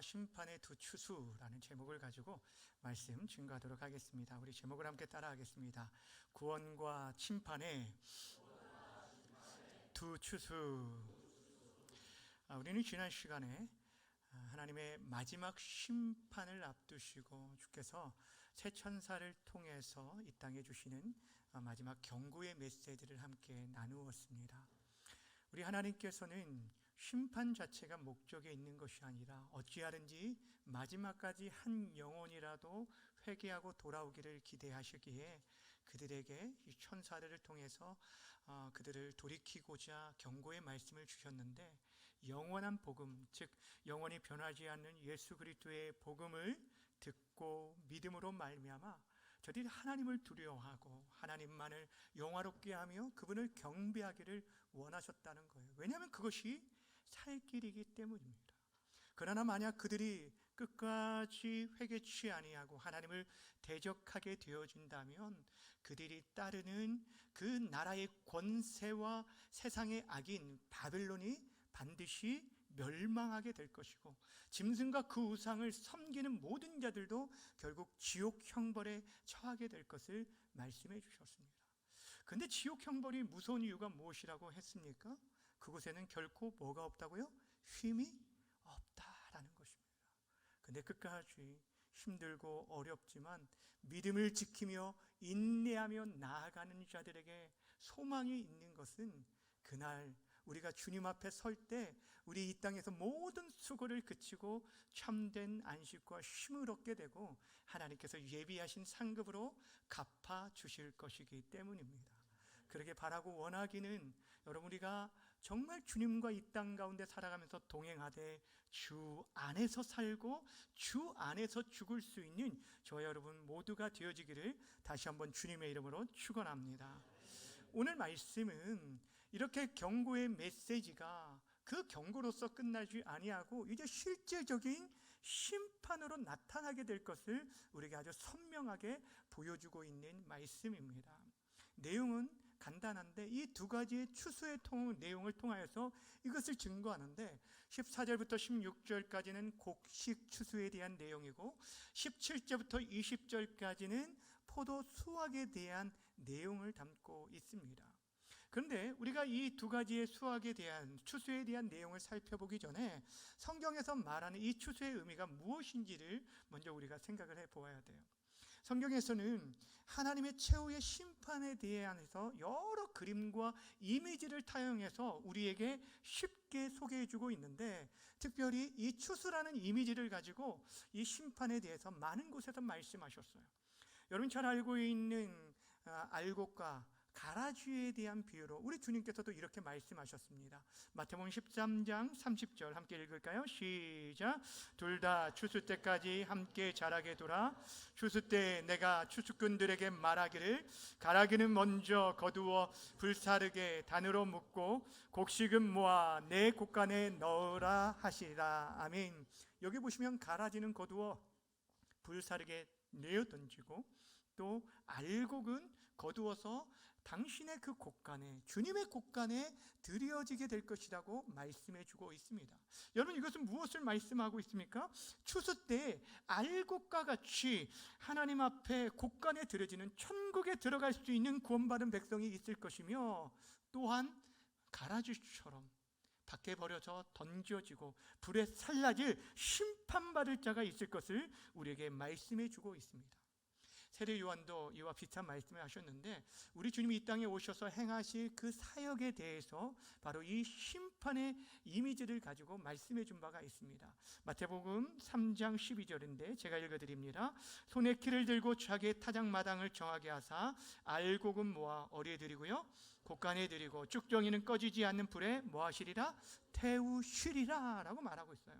구원과 심판의 두 추수라는 제목을 가지고 말씀 증거하도록 하겠습니다. 우리 제목을 함께 따라하겠습니다. 구원과 심판의 두 추수. 우리는 지난 시간에 하나님의 마지막 심판을 앞두시고 주께서 새 천사를 통해서 이 땅에 주시는 마지막 경고의 메시지를 함께 나누었습니다. 우리 하나님께서는 심판 자체가 목적에 있는 것이 아니라 어찌하든지 마지막까지 한 영혼이라도 회개하고 돌아오기를 기대하시기에 그들에게 이 천사들을 통해서 그들을 돌이키고자 경고의 말씀을 주셨는데, 영원한 복음, 즉 영원히 변하지 않는 예수 그리스도의 복음을 듣고 믿음으로 말미암아 저들이 하나님을 두려워하고 하나님만을 영화롭게 하며 그분을 경배하기를 원하셨다는 거예요. 왜냐하면 그것이 살 길이기 때문입니다. 그러나 만약 그들이 끝까지 회개치 아니하고 하나님을 대적하게 되어진다면 그들이 따르는 그 나라의 권세와 세상의 악인 바벨론이 반드시 멸망하게 될 것이고, 짐승과 그 우상을 섬기는 모든 자들도 결국 지옥 형벌에 처하게 될 것을 말씀해 주셨습니다. 그런데 지옥 형벌이 무서운 이유가 무엇이라고 했습니까? 그곳에는 결코 뭐가 없다고요? 쉼이 없다라는 것입니다. 근데 끝까지 힘들고 어렵지만 믿음을 지키며 인내하며 나아가는 자들에게 소망이 있는 것은 그날 우리가 주님 앞에 설 때 우리 이 땅에서 모든 수고를 그치고 참된 안식과 쉼을 얻게 되고 하나님께서 예비하신 상급으로 갚아 주실 것이기 때문입니다. 그렇게 바라고 원하기는, 여러분, 우리가 정말 주님과 이 땅 가운데 살아가면서 동행하되 주 안에서 살고 주 안에서 죽을 수 있는 저와 여러분 모두가 되어지기를 다시 한번 주님의 이름으로 축원합니다. 오늘 말씀은 이렇게 경고의 메시지가 그 경고로서 끝나지 아니하고 이제 실제적인 심판으로 나타나게 될 것을 우리에게 아주 선명하게 보여주고 있는 말씀입니다. 내용은 간단한데 이 두 가지의 추수의 내용을 통하여서 이것을 증거하는데, 14절부터 16절까지는 곡식 추수에 대한 내용이고 17절부터 20절까지는 포도 수확에 대한 내용을 담고 있습니다. 그런데 우리가 이 두 가지의 수확에 대한, 추수에 대한 내용을 살펴보기 전에 성경에서 말하는 이 추수의 의미가 무엇인지를 먼저 우리가 생각을 해보아야 돼요. 성경에서는 하나님의 최후의 심판에 대해서 여러 그림과 이미지를 타용해서 우리에게 쉽게 소개해주고 있는데, 특별히 이 추수라는 이미지를 가지고 이 심판에 대해서 많은 곳에서 말씀하셨어요. 여러분 잘 알고 있는 알곡과 가라지에 대한 비유로 우리 주님께서도 이렇게 말씀하셨습니다. 마태복음 13장 30절 함께 읽을까요? 시작. 둘 다 추수 때까지 함께 자라게 두라. 추수 때 내가 추수꾼들에게 말하기를 가라지는 먼저 거두어 불사르게 단으로 묶고 곡식은 모아 내 곡간에 넣으라 하시라. 아멘. 여기 보시면 가라지는 거두어 불사르게 내어 던지고 또 알곡은 거두어서 당신의 그 곡간에, 주님의 곡간에 드려지게 될 것이라고 말씀해 주고 있습니다. 여러분, 이것은 무엇을 말씀하고 있습니까? 추수 때 알곡과 같이 하나님 앞에 곡간에 드려지는 천국에 들어갈 수 있는 구원받은 백성이 있을 것이며, 또한 가라지처럼 밖에 버려져 던져지고 불에 살라질 심판받을 자가 있을 것을 우리에게 말씀해 주고 있습니다. 세례 요한도 이와 비슷한 말씀을 하셨는데, 우리 주님이 이 땅에 오셔서 행하실 그 사역에 대해서 바로 이 심판의 이미지를 가지고 말씀해 준 바가 있습니다. 마태복음 3장 12절인데 제가 읽어드립니다. 손에 키를 들고 자기의 타작마당을 정하게 하사 알곡은 모아 어리에 드리고요 곡간에 드리고 쭉정이는 꺼지지 않는 불에 뭐 하시리라? 태우시리라 라고 말하고 있어요.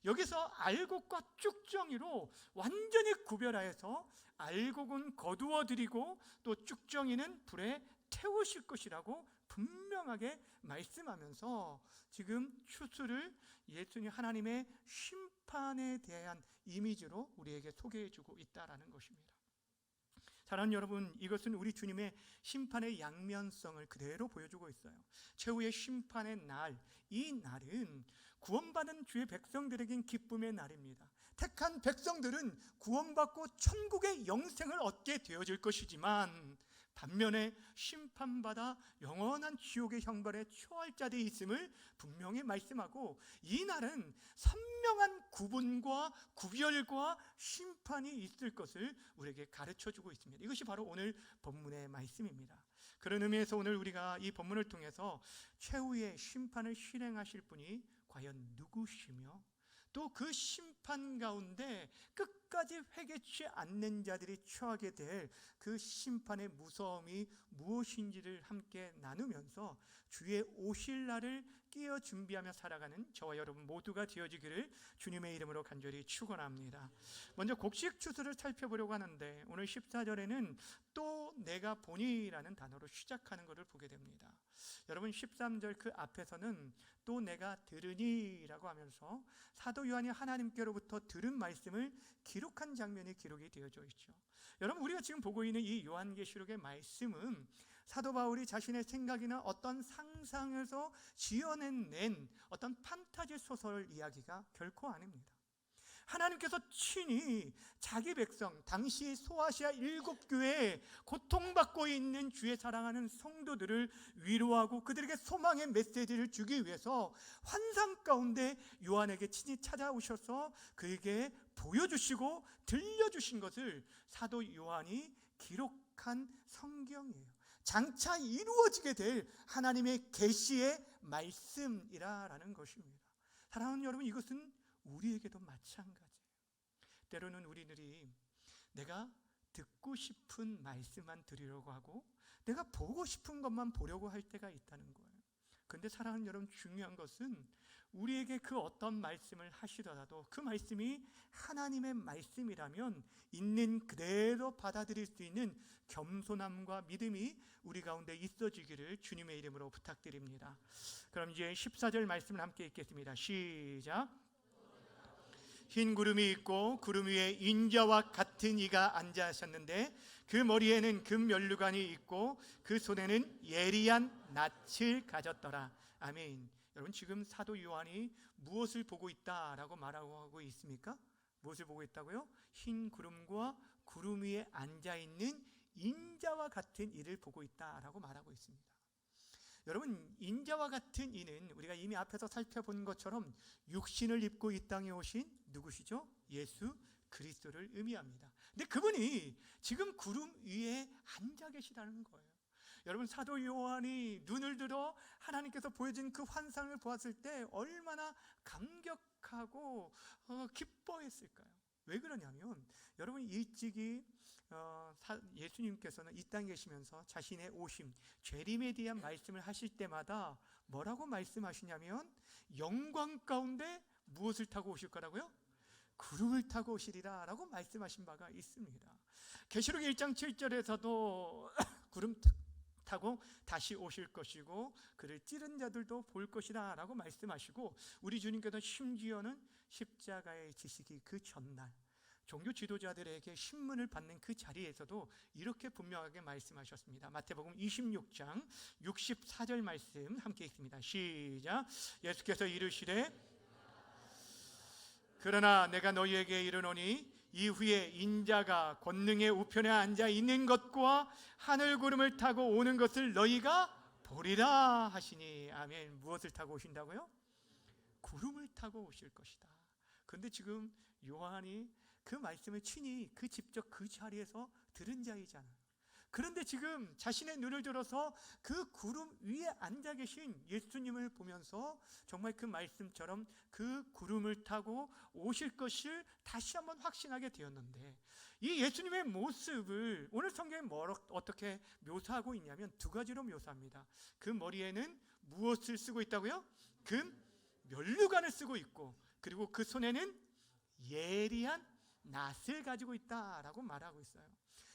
여기서 알곡과 쭉정이로 완전히 구별하여서 알곡은 거두어 드리고 또 쭉정이는 불에 태우실 것이라고 분명하게 말씀하면서 지금 추수를 예수님 하나님의 심판에 대한 이미지로 우리에게 소개해 주고 있다는 것입니다. 사랑하는 여러분, 이것은 우리 주님의 심판의 양면성을 그대로 보여주고 있어요. 최후의 심판의 날, 이 날은 구원받은 주의 백성들에겐 기쁨의 날입니다. 택한 백성들은 구원받고 천국의 영생을 얻게 되어질 것이지만 반면에 심판받아 영원한 지옥의 형벌에 처할 자들이 있음을 분명히 말씀하고, 이 날은 선명한 구분과 구별과 심판이 있을 것을 우리에게 가르쳐주고 있습니다. 이것이 바로 오늘 본문의 말씀입니다. 그런 의미에서 오늘 우리가 이 본문을 통해서 최후의 심판을 실행하실 분이 과연 누구시며, 또 그 심판 가운데 끝까지 회개치 않는 자들이 처하게 될 그 심판의 무서움이 무엇인지를 함께 나누면서 주의 오실 날을 끼어 준비하며 살아가는 저와 여러분 모두가 되어지기를 주님의 이름으로 간절히 축원합니다. 먼저 곡식 추수를 살펴보려고 하는데, 오늘 14절에는 또 내가 보니라는 단어로 시작하는 것을 보게 됩니다. 여러분 13절 그 앞에서는 또 내가 들으니라고 하면서 사도 요한이 하나님께로부터 들은 말씀을 기록한 장면이 기록이 되어져 있죠. 여러분, 우리가 지금 보고 있는 이 요한계시록의 말씀은 사도 바울이 자신의 생각이나 어떤 상상에서 지어낸 어떤 판타지 소설 이야기가 결코 아닙니다. 하나님께서 친히 자기 백성, 당시 소아시아 7교회에 고통받고 있는 주의 사랑하는 성도들을 위로하고 그들에게 소망의 메시지를 주기 위해서 환상 가운데 요한에게 친히 찾아오셔서 그에게 보여주시고 들려주신 것을 사도 요한이 기록한 성경이에요. 장차 이루어지게 될 하나님의 계시의 말씀이라는 것입니다. 사랑하는 여러분, 이것은 우리에게도 마찬가지예요. 때로는 우리들이 내가 듣고 싶은 말씀만 들으려고 하고 내가 보고 싶은 것만 보려고 할 때가 있다는 거예요. 그런데 사랑하는 여러분, 중요한 것은 우리에게 그 어떤 말씀을 하시더라도 그 말씀이 하나님의 말씀이라면 있는 그대로 받아들일 수 있는 겸손함과 믿음이 우리 가운데 있어지기를 주님의 이름으로 부탁드립니다. 그럼 이제 14절 말씀을 함께 읽겠습니다. 시작. 흰 구름이 있고 구름 위에 인자와 같은 이가 앉아 하셨는데 그 머리에는 금 면류관이 있고 그 손에는 예리한 낯을 가졌더라. 아멘. 여러분, 지금 사도 요한이 무엇을 보고 있다라고 말하고 있습니까? 무엇을 보고 있다고요? 흰 구름과 구름 위에 앉아 있는 인자와 같은 이를 보고 있다라고 말하고 있습니다. 여러분, 인자와 같은 이는 우리가 이미 앞에서 살펴본 것처럼 육신을 입고 이 땅에 오신 누구시죠? 예수 그리스도를 의미합니다. 근데 그분이 지금 구름 위에 앉아 계시다는 거예요. 여러분, 사도 요한이 눈을 들어 하나님께서 보여준 그 환상을 보았을 때 얼마나 감격하고 기뻐했을까요? 왜 그러냐면, 여러분, 일찍이 예수님께서는 이 땅에 계시면서 자신의 오심, 재림에 대한 말씀을 하실 때마다 뭐라고 말씀하시냐면 영광 가운데 무엇을 타고 오실 거라고요? 구름을 타고 오시리라 라고 말씀하신 바가 있습니다. 계시록 1장 7절에서도 구름 타고 다시 오실 것이고 그를 찌른 자들도 볼 것이다 라고 말씀하시고, 우리 주님께서 심지어는 십자가의 지시기 그 전날 종교 지도자들에게 신문을 받는 그 자리에서도 이렇게 분명하게 말씀하셨습니다. 마태복음 26장 64절 말씀 함께 읽습니다. 시작. 예수께서 이르시되 그러나 내가 너희에게 이르노니 이후에 인자가 권능의 우편에 앉아 있는 것과 하늘 구름을 타고 오는 것을 너희가 보리라 하시니. 아멘. 무엇을 타고 오신다고요? 구름을 타고 오실 것이다. 그런데 지금 요한이 그 말씀을 친히 직접 그 자리에서 들은 자이잖아요. 그런데 지금 자신의 눈을 들어서 그 구름 위에 앉아 계신 예수님을 보면서 정말 그 말씀처럼 그 구름을 타고 오실 것을 다시 한번 확신하게 되었는데, 이 예수님의 모습을 오늘 성경에 어떻게 묘사하고 있냐면 두 가지로 묘사합니다. 그 머리에는 무엇을 쓰고 있다고요? 금 면류관을 쓰고 있고, 그리고 그 손에는 예리한 낫을 가지고 있다라고 말하고 있어요.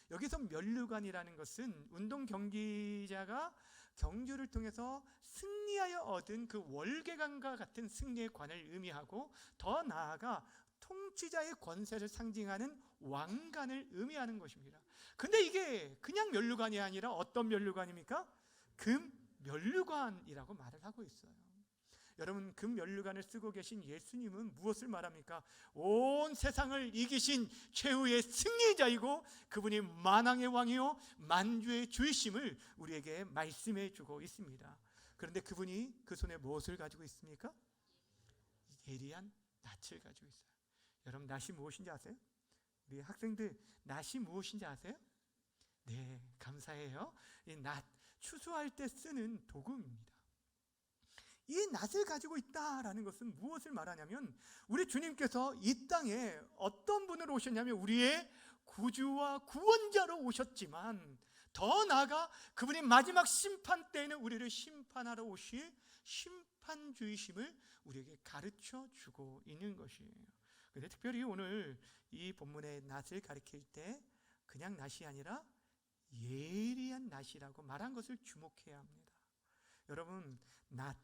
여기서 면류관이라는 것은 운동 경기자가 경주를 통해서 승리하여 얻은 그 월계관과 같은 승리의 관을 의미하고, 더 나아가 통치자의 권세를 상징하는 왕관을 의미하는 것입니다. 근데 이게 그냥 면류관이 아니라 어떤 면류관입니까? 금 면류관이라고 말을 하고 있어요. 여러분, 금면류관을 쓰고 계신 예수님은 무엇을 말합니까? 온 세상을 이기신 최후의 승리자이고 그분이 만왕의 왕이요 만주의 주이심을 우리에게 말씀해 주고 있습니다. 그런데 그분이 그 손에 무엇을 가지고 있습니까? 예리한 낫을 가지고 있어요. 여러분, 낫이 무엇인지 아세요? 우리 학생들, 낫이 무엇인지 아세요? 네, 감사해요. 이 낫, 추수할 때 쓰는 도구입니다. 이 낫을 가지고 있다라는 것은 무엇을 말하냐면, 우리 주님께서 이 땅에 어떤 분으로 오셨냐면 우리의 구주와 구원자로 오셨지만, 더 나아가 그분이 마지막 심판 때에는 우리를 심판하러 오실 심판주이심을 우리에게 가르쳐 주고 있는 것이에요. 그런데 특별히 오늘 이 본문의 낫을 가리킬 때 그냥 낫이 아니라 예리한 낫이라고 말한 것을 주목해야 합니다. 여러분, 낫,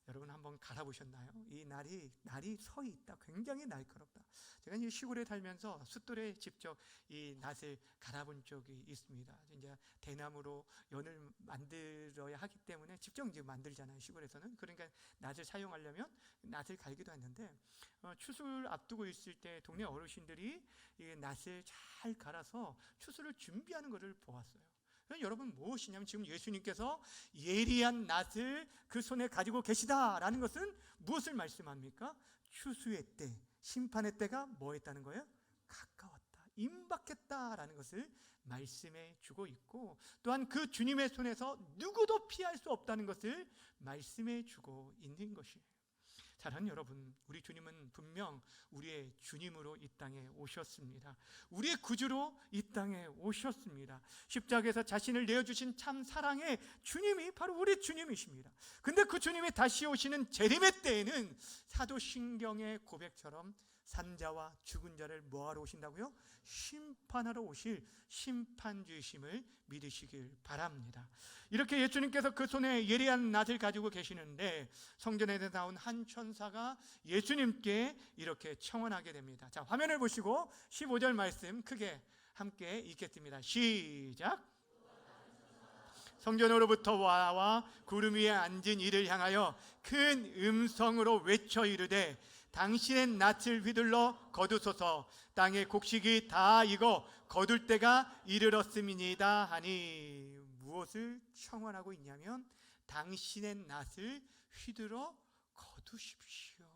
여러분 한번 갈아보셨나요? 이 날이 서 있다. 굉장히 날카롭다. 제가 이제 시골에 살면서 숫돌에 직접 이 낫을 갈아본 적이 있습니다. 이제 대나무로 연을 만들어야 하기 때문에 직접 이제 만들잖아요, 시골에서는. 그러니까 낫을 사용하려면 낫을 갈기도 했는데, 추수를 앞두고 있을 때 동네 어르신들이 이 낫을 잘 갈아서 추수를 준비하는 것을 보았어요. 여러분, 무엇이냐면 지금 예수님께서 예리한 낫을 그 손에 가지고 계시다라는 것은 무엇을 말씀합니까? 추수의 때, 심판의 때가 뭐 했다는 거예요? 가까웠다, 임박했다라는 것을 말씀해 주고 있고, 또한 그 주님의 손에서 누구도 피할 수 없다는 것을 말씀해 주고 있는 것이에요. 사랑하는 여러분, 우리 주님은 분명 우리의 주님으로 이 땅에 오셨습니다. 우리의 구주로 이 땅에 오셨습니다. 십자가에서 자신을 내어주신 참 사랑의 주님이 바로 우리 주님이십니다. 근데 그 주님이 다시 오시는 재림의 때에는 사도신경의 고백처럼 산자와 죽은 자를 뭐하러 오신다고요? 심판하러 오실 심판주이심을 믿으시길 바랍니다. 이렇게 예수님께서 그 손에 예리한 낫을 가지고 계시는데, 성전에 나온 한 천사가 예수님께 이렇게 청언하게 됩니다. 자, 화면을 보시고 15절 말씀 크게 함께 읽겠습니다. 시작. 성전으로부터 와와 구름 위에 앉은 이를 향하여 큰 음성으로 외쳐 이르되, 당신의 낫을 휘둘러 거두소서. 땅의 곡식이 다 익어 거둘 때가 이르렀음이니이다 하니. 무엇을 청원하고 있냐면 당신의 낫을 휘둘러 거두십시오.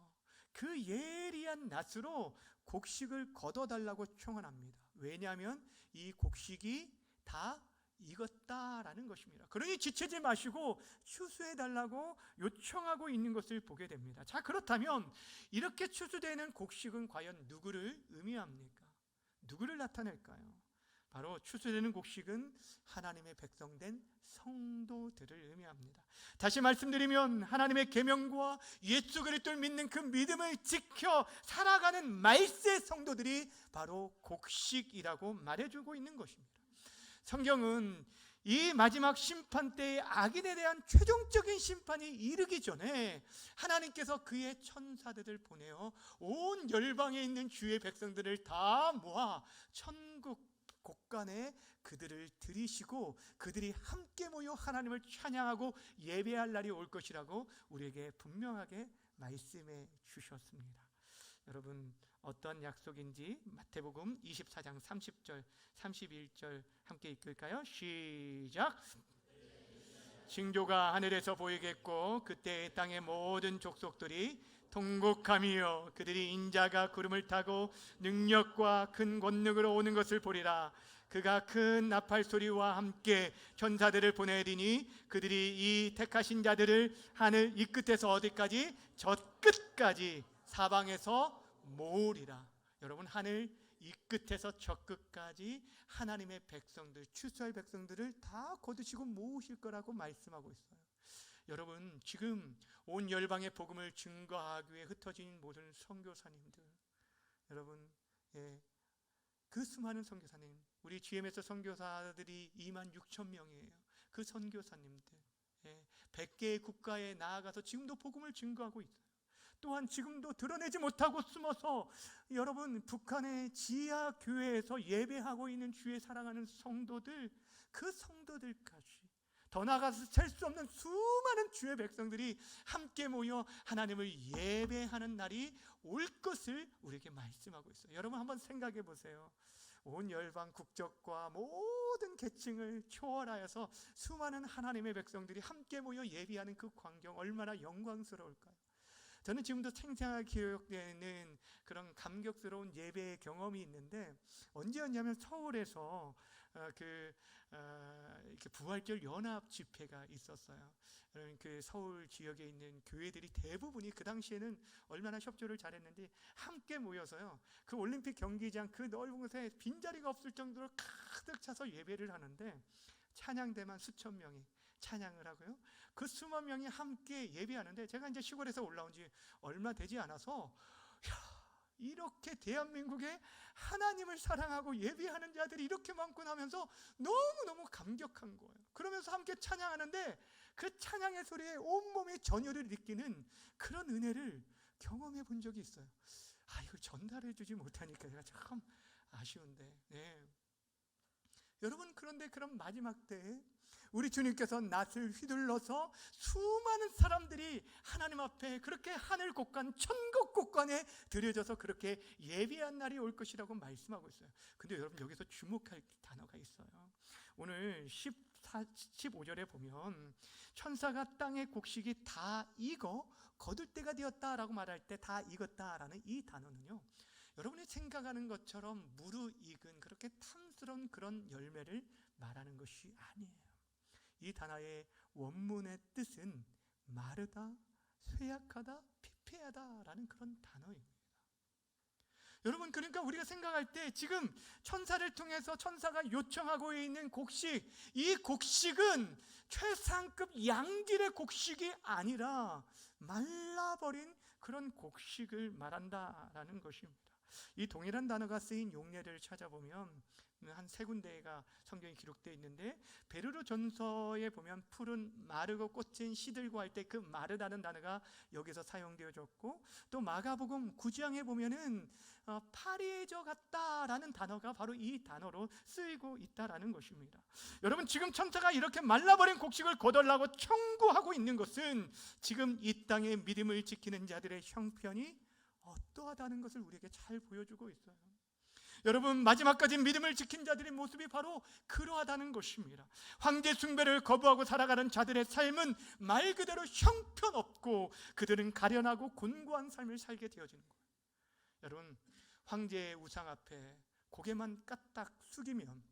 그 예리한 낫으로 곡식을 거둬달라고 청원합니다. 왜냐하면 이 곡식이 다 익었다라는 것입니다. 그러니 지체지 마시고 추수해달라고 요청하고 있는 것을 보게 됩니다. 자, 그렇다면 이렇게 추수되는 곡식은 과연 누구를 의미합니까? 누구를 나타낼까요? 바로 추수되는 곡식은 하나님의 백성된 성도들을 의미합니다. 다시 말씀드리면 하나님의 계명과 예수 그리스도를 믿는 그 믿음을 지켜 살아가는 말세 성도들이 바로 곡식이라고 말해주고 있는 것입니다. 성경은 이 마지막 심판 때의 악인에 대한 최종적인 심판이 이르기 전에 하나님께서 그의 천사들을 보내어 온 열방에 있는 주의 백성들을 다 모아 천국 곳간에 그들을 들이시고 그들이 함께 모여 하나님을 찬양하고 예배할 날이 올 것이라고 우리에게 분명하게 말씀해 주셨습니다. 여러분, 어떤 약속인지 마태복음 24장 30절 31절 함께 읽을까요? 시작. 징조가 하늘에서 보이겠고 그때 땅의 모든 족속들이 통곡하며 그들이 인자가 구름을 타고 능력과 큰 권능으로 오는 것을 보리라. 그가 큰 나팔 소리와 함께 천사들을 보내리니 그들이 이 택하신 자들을 하늘 이 끝에서 어디까지? 저 끝까지 사방에서 모으리라. 여러분, 하늘 이 끝에서 저 끝까지 하나님의 백성들, 추수할 백성들을 다 거두시고 모으실 거라고 말씀하고 있어요. 여러분, 지금 온 열방의 복음을 증거하기 위해 흩어진 모든 선교사님들, 여러분, 그 수많은 선교사님, 우리 GMS 선교사들이 26,000명이에요. 그 선교사님들 100개의 국가에 나아가서 지금도 복음을 증거하고 있어요. 또한 지금도 드러내지 못하고 숨어서 여러분 북한의 지하 교회에서 예배하고 있는 주의 사랑하는 성도들, 그 성도들까지 더 나아가서 셀 수 없는 수많은 주의 백성들이 함께 모여 하나님을 예배하는 날이 올 것을 우리에게 말씀하고 있어요. 여러분 한번 생각해 보세요. 온 열방 국적과 모든 계층을 초월하여서 수많은 하나님의 백성들이 함께 모여 예배하는 그 광경 얼마나 영광스러울까요? 저는 지금도 생생하게 기억되는 그런 감격스러운 예배의 경험이 있는데, 언제였냐면 서울에서 이렇게 부활절 연합 집회가 있었어요. 그 서울 지역에 있는 교회들이 대부분이 그 당시에는 얼마나 협조를 잘했는지 함께 모여서요, 그 올림픽 경기장 그 넓은 곳에 빈자리가 없을 정도로 가득 차서 예배를 하는데, 찬양대만 수천 명이 찬양을 하고요, 그 수만 명이 함께 예배하는데, 제가 이제 시골에서 올라온 지 얼마 되지 않아서 이렇게 대한민국에 하나님을 사랑하고 예배하는 자들이 이렇게 많구나 하면서 너무너무 감격한 거예요. 그러면서 함께 찬양하는데 그 찬양의 소리에 온몸의 전율을 느끼는 그런 은혜를 경험해 본 적이 있어요. 이걸 전달해 주지 못하니까 제가 참 아쉬운데, 네. 여러분, 그런데 그런 마지막 때에 우리 주님께서 낫을 휘둘러서 수많은 사람들이 하나님 앞에 그렇게 하늘 곳간 천국 곳간에 들여져서 그렇게 예배한 날이 올 것이라고 말씀하고 있어요. 근데 여러분, 여기서 주목할 단어가 있어요. 오늘 15절에 보면 천사가 땅의 곡식이 다 익어 거둘 때가 되었다라고 말할 때 다 익었다라는 이 단어는요, 여러분이 생각하는 것처럼 무르익은 그렇게 탐스러운 그런 열매를 말하는 것이 아니에요. 이 단어의 원문의 뜻은 마르다, 쇠약하다, 피폐하다라는 그런 단어입니다. 여러분, 그러니까 우리가 생각할 때 지금 천사를 통해서 천사가 요청하고 있는 곡식, 이 곡식은 최상급 양질의 곡식이 아니라 말라버린 그런 곡식을 말한다라는 것입니다. 이 동일한 단어가 쓰인 용례를 찾아보면 한 세 군데가 성경에 기록되어 있는데, 베드로 전서에 보면 푸른 마르고 꽂힌 시들고 할 때 그 마르다는 단어가 여기서 사용되어졌고, 또 마가복음 9장에 보면은 파리해져 갔다라는 단어가 바로 이 단어로 쓰이고 있다라는 것입니다. 여러분, 지금 천사가 이렇게 말라버린 곡식을 거덜나고 청구하고 있는 것은 지금 이 땅의 믿음을 지키는 자들의 형편이 어떠하다는 것을 우리에게 잘 보여주고 있어요. 여러분, 마지막까지 믿음을 지킨 자들의 모습이 바로 그러하다는 것입니다. 황제 숭배를 거부하고 살아가는 자들의 삶은 말 그대로 형편없고 그들은 가련하고 곤고한 삶을 살게 되어지는 거예요. 여러분, 황제의 우상 앞에 고개만 까딱 숙이면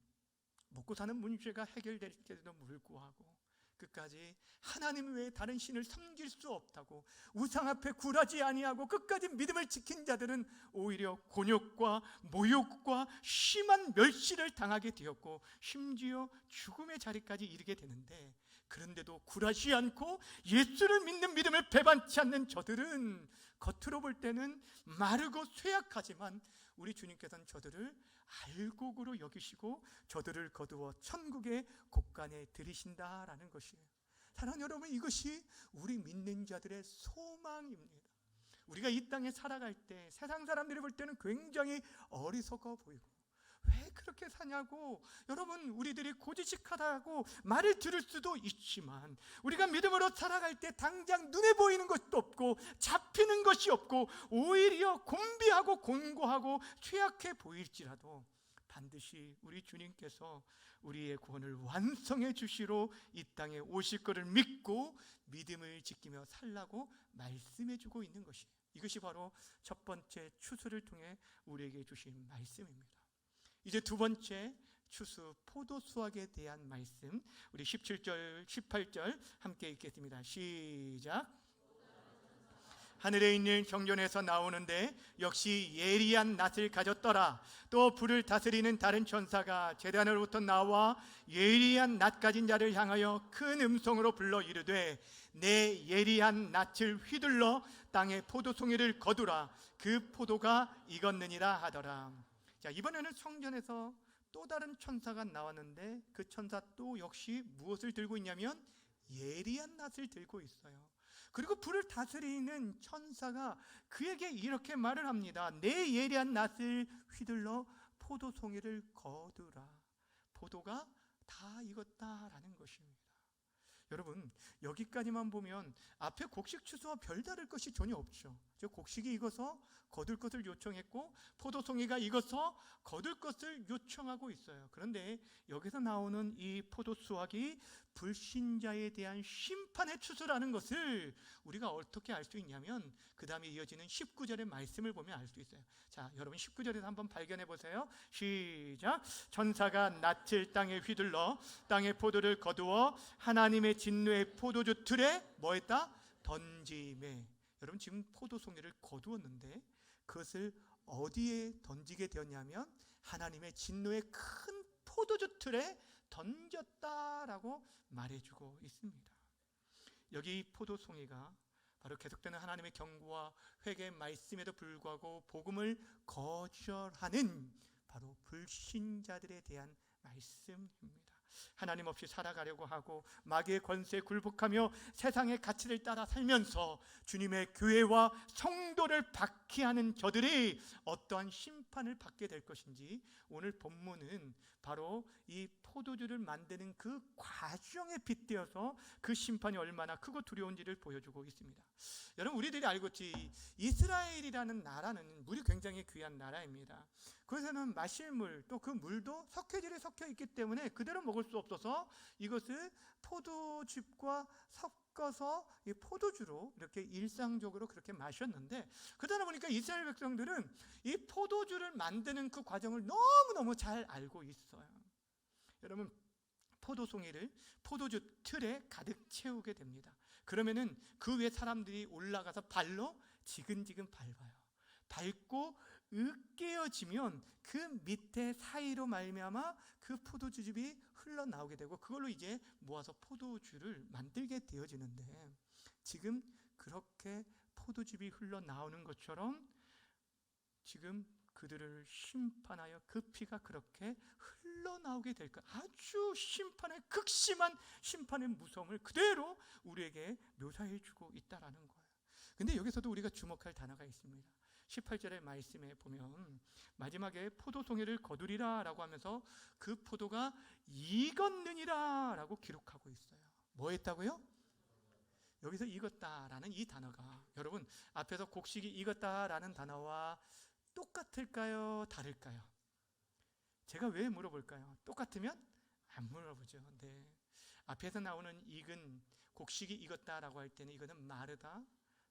먹고 사는 문제가 해결될지도 불구하고 끝까지 하나님 외에 다른 신을 섬길 수 없다고 우상 앞에 굴하지 아니하고 끝까지 믿음을 지킨 자들은 오히려 곤욕과 모욕과 심한 멸시를 당하게 되었고 심지어 죽음의 자리까지 이르게 되는데, 그런데도 굴하지 않고 예수를 믿는 믿음을 배반치 않는 저들은 겉으로 볼 때는 마르고 쇠약하지만 우리 주님께서는 저들을 알곡으로 여기시고 저들을 거두어 천국의 곳간에 들이신다라는 것이에요. 사랑하는 여러분, 이것이 우리 믿는 자들의 소망입니다. 우리가 이 땅에 살아갈 때 세상 사람들이 볼 때는 굉장히 어리석어 보이고 왜 그렇게 사냐고 여러분, 우리들이 고지식하다고 말을 들을 수도 있지만, 우리가 믿음으로 살아갈 때 당장 눈에 보이는 것도 없고 잡히는 것이 없고 오히려 곤비하고 곤고하고 취약해 보일지라도 반드시 우리 주님께서 우리의 구원을 완성해 주시러 이 땅에 오실 것을 믿고 믿음을 지키며 살라고 말씀해 주고 있는 것이에요. 이것이 바로 첫 번째 추수를 통해 우리에게 주신 말씀입니다. 이제 두 번째 추수, 포도 수확에 대한 말씀, 우리 17절, 18절 함께 읽겠습니다. 시작. 하늘에 있는 경전에서 나오는데 역시 예리한 낫을 가졌더라. 또 불을 다스리는 다른 천사가 제단으로부터 나와 예리한 낫 가진 자를 향하여 큰 음성으로 불러 이르되, 내 예리한 낫을 휘둘러 땅에 포도송이를 거두라. 그 포도가 익었느니라 하더라. 자, 이번에는 성전에서 또 다른 천사가 나왔는데 그 천사 또 역시 무엇을 들고 있냐면 예리한 낫을 들고 있어요. 그리고 불을 다스리는 천사가 그에게 이렇게 말을 합니다. 내 예리한 낫을 휘둘러 포도송이를 거두라. 포도가 다 익었다라는 것입니다. 여러분, 여기까지만 보면 앞에 곡식 추수와 별다를 것이 전혀 없죠. 저 곡식이 익어서 거둘 것을 요청했고 포도송이가 익어서 거둘 것을 요청하고 있어요. 그런데 여기서 나오는 이 포도수확이 불신자에 대한 심판의 추수라는 것을 우리가 어떻게 알 수 있냐면 그 다음에 이어지는 19절의 말씀을 보면 알 수 있어요. 자, 여러분 19절에서 한번 발견해 보세요. 시작. 천사가 낯을 땅에 휘둘러 땅의 포도를 거두어 하나님의 진노의 포도주 틀에 뭐 했다? 던지매. 여러분, 지금 포도송이를 거두었는데 그것을 어디에 던지게 되었냐면 하나님의 진노의 큰 포도주 틀에 던졌다라고 말해주고 있습니다. 여기 포도송이가 바로 계속되는 하나님의 경고와 회개의 말씀에도 불구하고 복음을 거절하는 바로 불신자들에 대한 말씀입니다. 하나님 없이 살아가려고 하고 마귀의 권세에 굴복하며 세상의 가치를 따라 살면서 주님의 교회와 성도를 박해하는 저들이 어떠한 심판을 받게 될 것인지 오늘 본문은 바로 이 포도주를 만드는 그 과정에 빗대어서 그 심판이 얼마나 크고 두려운지를 보여주고 있습니다. 여러분, 우리들이 알고 있지, 이스라엘이라는 나라는 물이 굉장히 귀한 나라입니다. 그것에는 마실 물, 또 그 물도 석회질에 섞여 있기 때문에 그대로 먹을 수 없어서 이것을 포도즙과 섞어서 이 포도주로 이렇게 일상적으로 그렇게 마셨는데, 그러다 보니까 이스라엘 백성들은 이 포도주를 만드는 그 과정을 너무너무 잘 알고 있어요. 여러분, 포도송이를 포도주 틀에 가득 채우게 됩니다. 그러면은 그 위에 사람들이 올라가서 발로 지근지근 밟아요. 밟고 으깨어지면 그 밑에 사이로 말미암아 그 포도주즙이 흘러나오게 되고 그걸로 이제 모아서 포도주를 만들게 되어지는데, 지금 그렇게 포도즙이 흘러나오는 것처럼 지금 그들을 심판하여 그 피가 그렇게 흘러나오게 될 것, 아주 심판의 극심한 심판의 무서움을 그대로 우리에게 묘사해 주고 있다라는 거예요. 근데 여기서도 우리가 주목할 단어가 있습니다. 18절의 말씀에 보면 마지막에 포도송이를 거두리라 라고 하면서 그 포도가 익었느니라 라고 기록하고 있어요. 뭐 했다고요? 여기서 익었다라는 이 단어가, 여러분, 앞에서 곡식이 익었다라는 단어와 똑같을까요? 다를까요? 제가 왜 물어볼까요? 똑같으면 안 물어보죠. 네. 앞에서 나오는 익은 곡식이 익었다라고 할 때는 이거는 마르다,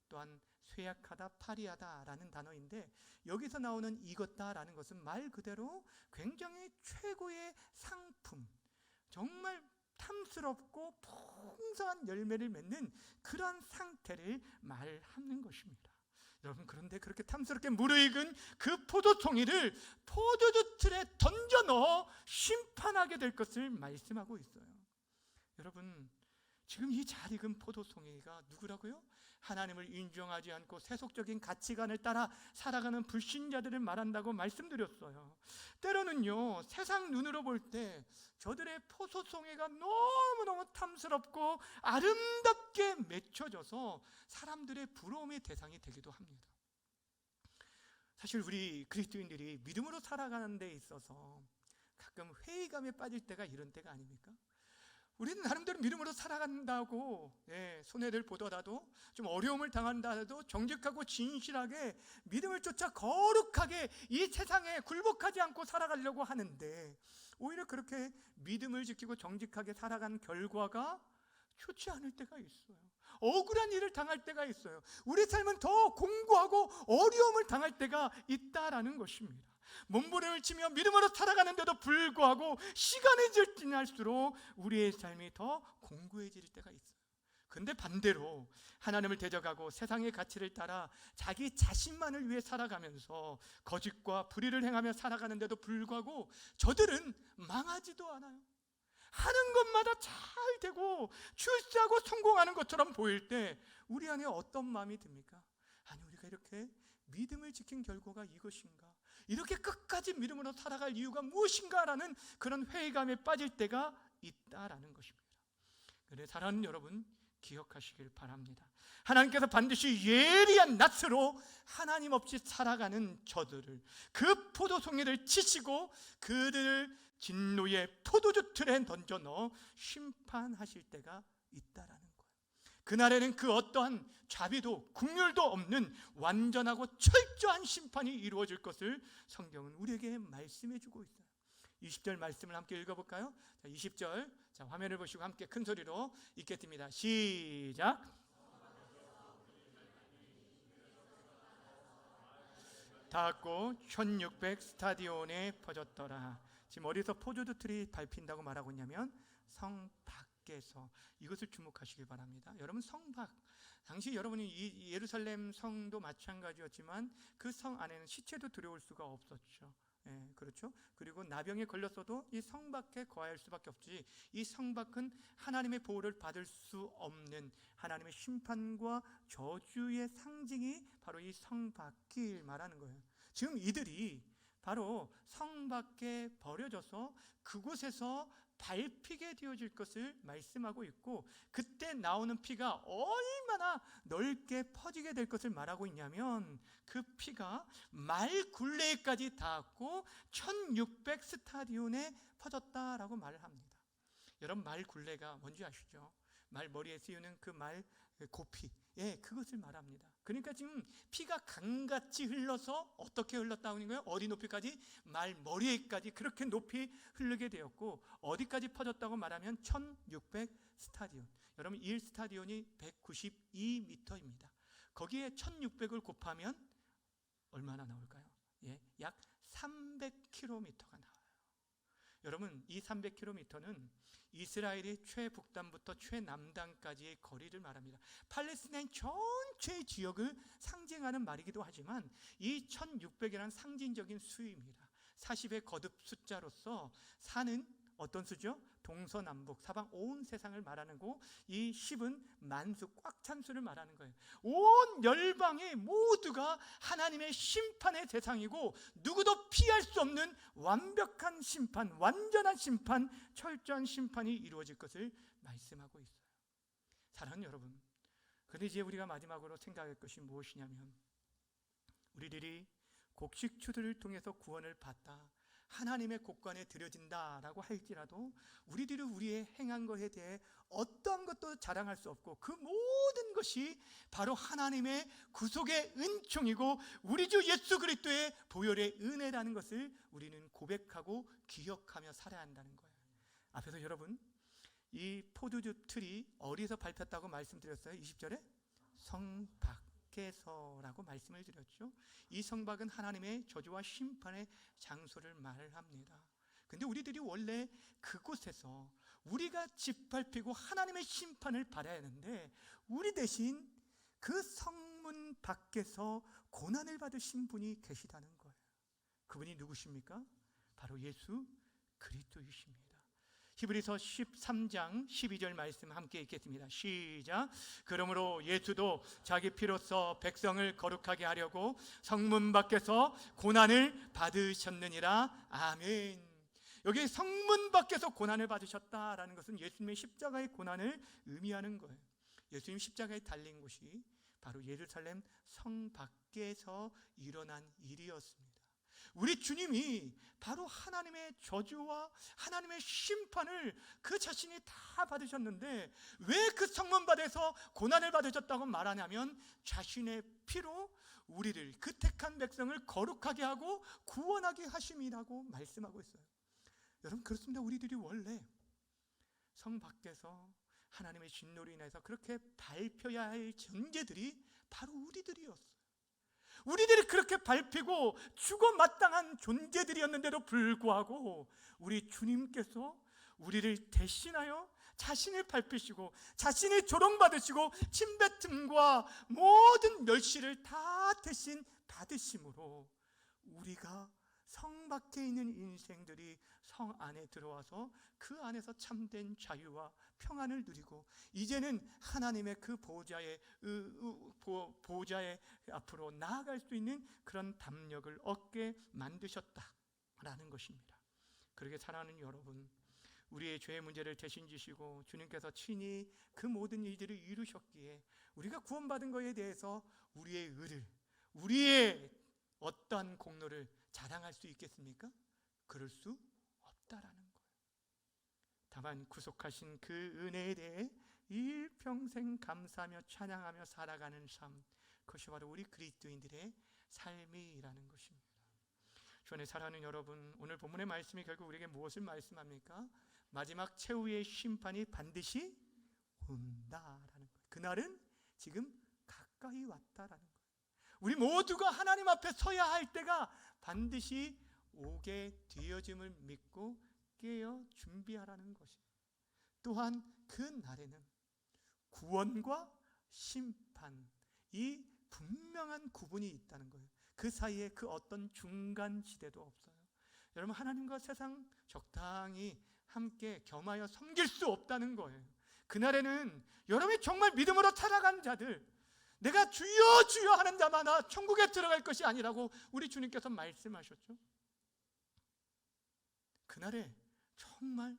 또한 쇠약하다, 파리하다라는 단어인데, 여기서 나오는 익었다라는 것은 말 그대로 굉장히 최고의 상품, 정말 탐스럽고 풍성한 열매를 맺는 그런 상태를 말하는 것입니다. 여러분, 그런데 그렇게 탐스럽게 무르익은 그 포도송이를 포도주 틀에 던져 넣어 심판하게 될 것을 말씀하고 있어요. 여러분, 지금 이 잘 익은 포도송이가 누구라고요? 하나님을 인정하지 않고 세속적인 가치관을 따라 살아가는 불신자들을 말한다고 말씀드렸어요. 때로는요, 세상 눈으로 볼 때 저들의 포도송이가 너무너무 탐스럽고 아름답게 맺혀져서 사람들의 부러움의 대상이 되기도 합니다. 사실 우리 그리스도인들이 믿음으로 살아가는 데 있어서 가끔 회의감에 빠질 때가 이런 때가 아닙니까? 우리는 나름대로 믿음으로 살아간다고, 손해를 보더라도 좀 어려움을 당한다 해도 정직하고 진실하게 믿음을 쫓아 거룩하게 이 세상에 굴복하지 않고 살아가려고 하는데, 오히려 그렇게 믿음을 지키고 정직하게 살아간 결과가 좋지 않을 때가 있어요. 억울한 일을 당할 때가 있어요. 우리 삶은 더 공고하고 어려움을 당할 때가 있다라는 것입니다. 몸부림을 치며 믿음으로 살아가는데도 불구하고 시간이 지날수록 우리의 삶이 더 공고해질 때가 있어요. 근데 반대로 하나님을 대적하고 세상의 가치를 따라 자기 자신만을 위해 살아가면서 거짓과 불의를 행하며 살아가는데도 불구하고 저들은 망하지도 않아요. 하는 것마다 잘 되고 출세하고 성공하는 것처럼 보일 때 우리 안에 어떤 마음이 듭니까? 아니, 우리가 이렇게 믿음을 지킨 결과가 이것인가? 이렇게 끝까지 믿음으로 살아갈 이유가 무엇인가? 라는 그런 회의감에 빠질 때가 있다라는 것입니다. 그래서 사랑하는 여러분, 기억하시길 바랍니다. 하나님께서 반드시 예리한 낫으로 하나님 없이 살아가는 저들을, 그 포도송이를 치시고 그들을 진노의 포도주 틀에 던져 넣어 심판하실 때가 있다라는 거예요. 그날에는 그 어떠한 자비도 국률도 없는 완전하고 철저한 심판이 이루어질 것을 성경은 우리에게 말씀해 주고 있어요. 20절 말씀을 함께 읽어볼까요? 자, 20절, 자, 화면을 보시고 함께 큰 소리로 읽겠습니다. 시작. 닿았고 1600 스타디온에 퍼졌더라. 지금 어디서 포도주 틀이 밟힌다고 말하고 있냐면 성 밖에서. 이것을 주목하시기 바랍니다. 여러분, 성 밖, 당시 여러분이 이 예루살렘 성도 마찬가지였지만 그 성 안에는 시체도 들어올 수가 없었죠. 예, 그렇죠. 그리고 나병에 걸렸어도 이 성 밖에 거할 수밖에 없지. 이 성 밖은 하나님의 보호를 받을 수 없는 하나님의 심판과 저주의 상징이 바로 이 성 밖을 말하는 거예요. 지금 이들이 바로 성 밖에 버려져서 그곳에서 밟히게 되어질 것을 말씀하고 있고, 그때 나오는 피가 얼마나 넓게 퍼지게 될 것을 말하고 있냐면 그 피가 말 굴레까지 닿았고 1600 스타디온에 퍼졌다라고 말을 합니다. 여러분, 말 굴레가 뭔지 아시죠? 말 머리에 씌우는 그 말 고피, 예, 그것을 말합니다. 그러니까 지금 피가 강같이 흘러서 어떻게 흘렀다고 하는 거예요? 어디 높이까지? 말 머리에까지 그렇게 높이 흐르게 되었고, 어디까지 퍼졌다고 말하면 1600 스타디온. 여러분, 1스타디온이 192m입니다. 거기에 1600을 곱하면 얼마나 나올까요? 예, 약 300km가 나와요. 여러분, 이 300km는 이스라엘의 최북단부터 최남단까지의 거리를 말합니다. 팔레스타인 전체의 지역을 상징하는 말이기도 하지만 이 1600이라는 상징적인 수입니다. 40의 거듭 숫자로서 4는 어떤 수죠? 동서남북 사방 온 세상을 말하는 거고, 이 10은 만수 꽉 찬 수를 말하는 거예요. 온 열방이 모두가 하나님의 심판의 대상이고 누구도 피할 수 없는 완벽한 심판, 완전한 심판, 철저한 심판이 이루어질 것을 말씀하고 있어요. 사랑하는 여러분, 그런데 이제 우리가 마지막으로 생각할 것이 무엇이냐면, 우리들이 곡식추들을 통해서 구원을 받다, 하나님의 곳간에 드려진다라고 할지라도 우리들이 우리의 행한 것에 대해 어떠한 것도 자랑할 수 없고, 그 모든 것이 바로 하나님의 구속의 은총이고 우리 주 예수 그리스도의 보혈의 은혜라는 것을 우리는 고백하고 기억하며 살아야 한다는 거예요. 앞에서 여러분, 이 포도주 틀이 어디서 밟혔다고 말씀드렸어요? 20절에 성 밖에서라고 말씀을 드렸죠. 이 성밖은 하나님의 저주와 심판의 장소를 말합니다. 근데 우리들이 원래 그곳에서 우리가 짓밟히고 하나님의 심판을 받아야 하는데, 우리 대신 그 성문 밖에서 고난을 받으신 분이 계시다는 거예요. 그분이 누구십니까? 바로 예수 그리스도이십니다. 히브리서 13장 12절 말씀 함께 읽겠습니다. 시작. 그러므로 예수도 자기 피로써 백성을 거룩하게 하려고 성문 밖에서 고난을 받으셨느니라. 아멘. 여기 성문 밖에서 고난을 받으셨다라는 것은 예수님의 십자가의 고난을 의미하는 거예요. 예수님 십자가에 달린 곳이 바로 예루살렘 성 밖에서 일어난 일이었습니다. 우리 주님이 바로 하나님의 저주와 하나님의 심판을 그 자신이 다 받으셨는데, 왜 그 성문 밖에서 고난을 받으셨다고 말하냐면 자신의 피로 우리를, 그 택한 백성을 거룩하게 하고 구원하게 하심이라고 말씀하고 있어요. 여러분, 그렇습니다. 우리들이 원래 성 밖에서 하나님의 진노로 인해서 그렇게 밟혀야 할 존재들이 바로 우리들이었어요. 우리들이 그렇게 밟히고 죽어 마땅한 존재들이었는데도 불구하고 우리 주님께서 우리를 대신하여 자신을 밟히시고 자신이 조롱받으시고 침뱉음과 모든 멸시를 다 대신 받으심으로 우리가 성 밖에 있는 인생들이 성 안에 들어와서 그 안에서 참된 자유와 평안을 누리고 이제는 하나님의 그 보호자의 앞으로 나아갈 수 있는 그런 담력을 얻게 만드셨다라는 것입니다. 그렇게 사랑하는 여러분, 우리의 죄의 문제를 대신 지시고 주님께서 친히 그 모든 일들을 이루셨기에 우리가 구원받은 것에 대해서 우리의 의를, 우리의 어떠한 공로를 자랑할 수 있겠습니까? 그럴 수 없다라는 거예요. 다만 구속하신 그 은혜에 대해 일평생 감사하며 찬양하며 살아가는 삶, 그것이 바로 우리 그리스도인들의 삶이라는 것입니다. 주 안에 사랑하는 여러분, 오늘 본문의 말씀이 결국 우리에게 무엇을 말씀합니까? 마지막 최후의 심판이 반드시 온다라는 거예요. 그날은 지금 가까이 왔다라는 거예요. 우리 모두가 하나님 앞에 서야 할 때가 반드시 오게 되어짐을 믿고 깨어 준비하라는 것입니다. 또한 그 날에는 구원과 심판, 이 분명한 구분이 있다는 거예요. 그 사이에 그 어떤 중간 지대도 없어요. 여러분, 하나님과 세상 적당히 함께 겸하여 섬길 수 없다는 거예요. 그날에는 여러분이 정말 믿음으로 살아간 자들, 내가 주여 주여 하는 자마다 천국에 들어갈 것이 아니라고 우리 주님께서 말씀하셨죠. 그날에 정말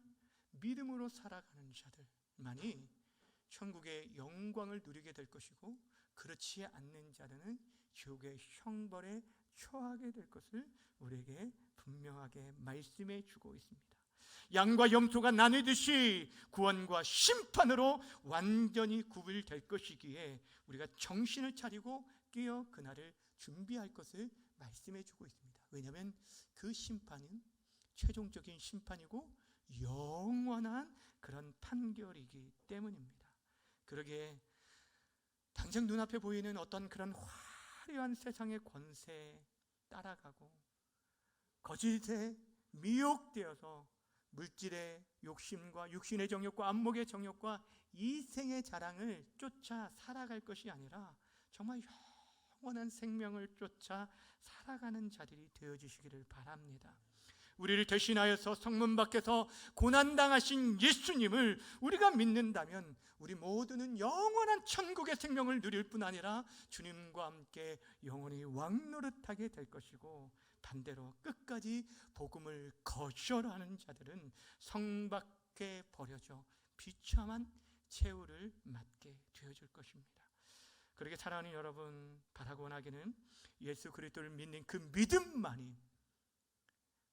믿음으로 살아가는 자들만이 천국의 영광을 누리게 될 것이고, 그렇지 않는 자들은 지옥의 형벌에 처하게 될 것을 우리에게 분명하게 말씀해 주고 있습니다. 양과 염소가 나뉘듯이 구원과 심판으로 완전히 구분될 것이기에 우리가 정신을 차리고 깨어 그날을 준비할 것을 말씀해 주고 있습니다. 왜냐하면 그 심판은 최종적인 심판이고 영원한 그런 판결이기 때문입니다. 그러기에 당장 눈앞에 보이는 어떤 그런 화려한 세상의 권세에 따라가고 거짓에 미혹되어서 물질의 욕심과 육신의 정욕과 안목의 정욕과 이생의 자랑을 쫓아 살아갈 것이 아니라 정말 영원한 생명을 쫓아 살아가는 자들이 되어주시기를 바랍니다. 우리를 대신하여서 성문 밖에서 고난당하신 예수님을 우리가 믿는다면 우리 모두는 영원한 천국의 생명을 누릴 뿐 아니라 주님과 함께 영원히 왕노릇하게 될 것이고, 반대로 끝까지 복음을 거절하는 자들은 성 밖에 버려져 비참한 최후를 맞게 되어질 것입니다. 그렇게 사랑하는 여러분, 바라고 원하기는 예수 그리스도를 믿는 그 믿음만이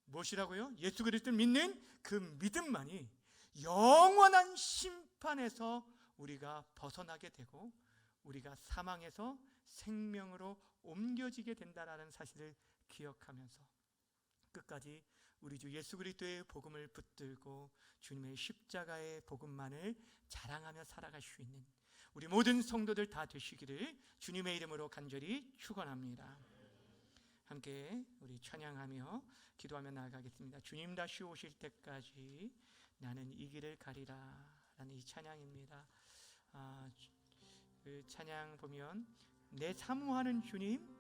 무엇이라고요? 예수 그리스도를 믿는 그 믿음만이 영원한 심판에서 우리가 벗어나게 되고 우리가 사망에서 생명으로 옮겨지게 된다라는 사실을 기억하면서 끝까지 우리 주 예수 그리스도의 복음을 붙들고 주님의 십자가의 복음만을 자랑하며 살아갈 수 있는 우리 모든 성도들 다 되시기를 주님의 이름으로 간절히 축원합니다. 함께 우리 찬양하며 기도하며 나아가겠습니다. 주님 다시 오실 때까지 나는 이 길을 가리라 라는 이 찬양입니다. 그 찬양 보면 내 사모하는 주님,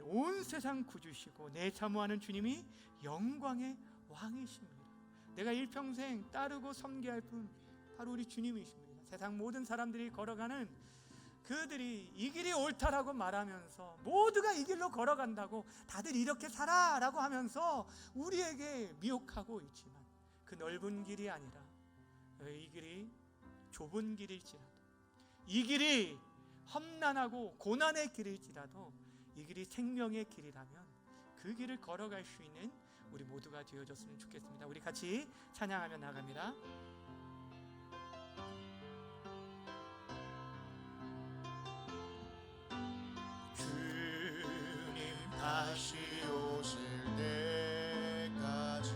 온 세상 구주시고 내 사모하는 주님이 영광의 왕이십니다. 내가 일평생 따르고 섬겨야 할 분 바로 우리 주님이십니다. 세상 모든 사람들이 걸어가는 그들이 이 길이 옳다라고 말하면서 모두가 이 길로 걸어간다고 다들 이렇게 살아라고 하면서 우리에게 미혹하고 있지만 그 넓은 길이 아니라 이 길이 좁은 길일지라도, 이 길이 험난하고 고난의 길일지라도 이 길이 생명의 길이라면 그 길을 걸어갈 수 있는 우리 모두가 되어졌으면 좋겠습니다. 우리 같이 찬양하며 나갑니다. 다시 오실 때까지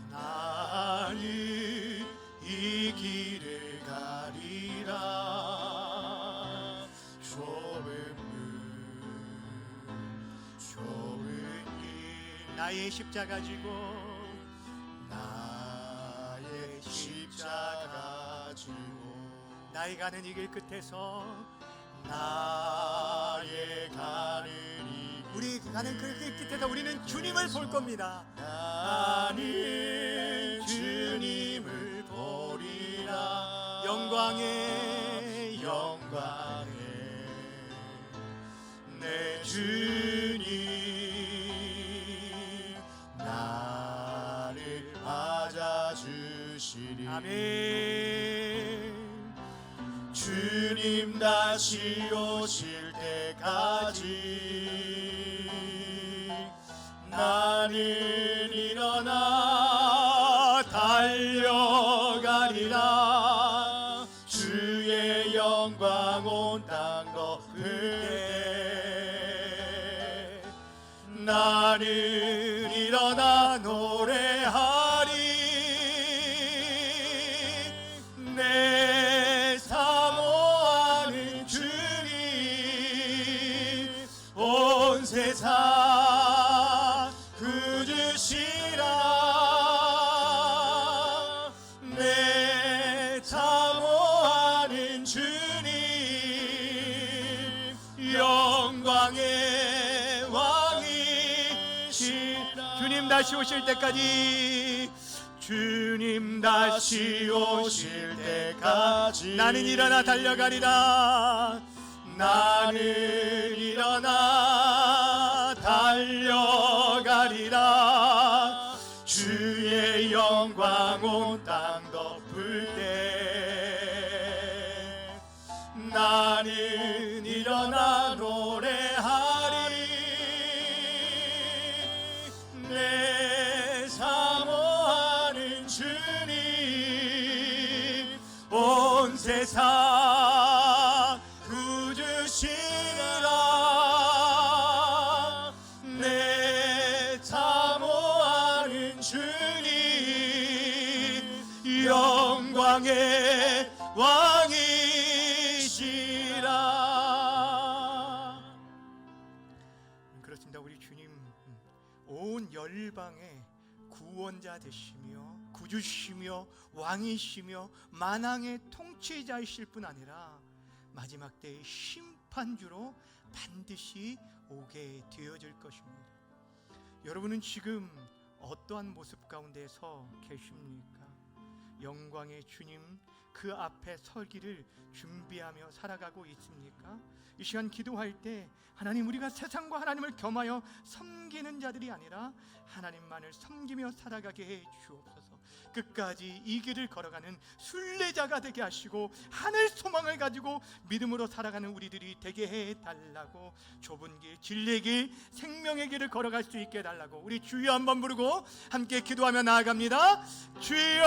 나는 이 길을 가리라. 좁은 길 나의 십자가 지고 나의 십자가 지고 나의 가는 이 길 끝에서 나의 가는 우리 가는 그 길 끝에서 우리는 주님을 볼 겁니다. 나는 주님을 보리라. 영광에 내 주님 나를 맞아주시리. 아멘. 주님 다시 오실 때까지 나는 일어나 달려가리라. 주의 일어나 노래하리. 내 사모하는 주님 온 세상 구주시라. 내 사모하는 주님 영광의 왕이시라. 주님 다시 오실 때까지, 주님 다시 오실 때까지 나는 일어나 달려가리라. 나는 일어나 달려가리라. 주의 영광 온 땅 덮을 때 나는 일어나 노래하리. 내 사모하는 주님 온 세상 구주시라. 내 사모하는 주님 영광의 왕이시라. 그렇습니다. 우리 주님 온 열방의 구원자 되시며 구주시며 왕이시며 만왕의 통치자이실 뿐 아니라 마지막 때의 심판주로 반드시 오게 되어질 것입니다. 여러분은 지금 어떠한 모습 가운데서 계십니까? 영광의 주님 그 앞에 서기를 준비하며 살아가고 있습니까? 이 시간 기도할 때 하나님, 우리가 세상과 하나님을 겸하여 섬기는 자들이 아니라 하나님만을 섬기며 살아가게 해 주옵소서. 끝까지 이 길을 걸어가는 순례자가 되게 하시고 하늘 소망을 가지고 믿음으로 살아가는 우리들이 되게 해 달라고, 좁은 길, 진리의 길, 생명의 길을 걸어갈 수 있게 해달라고 우리 주여 한번 부르고 함께 기도하며 나아갑니다. 주여!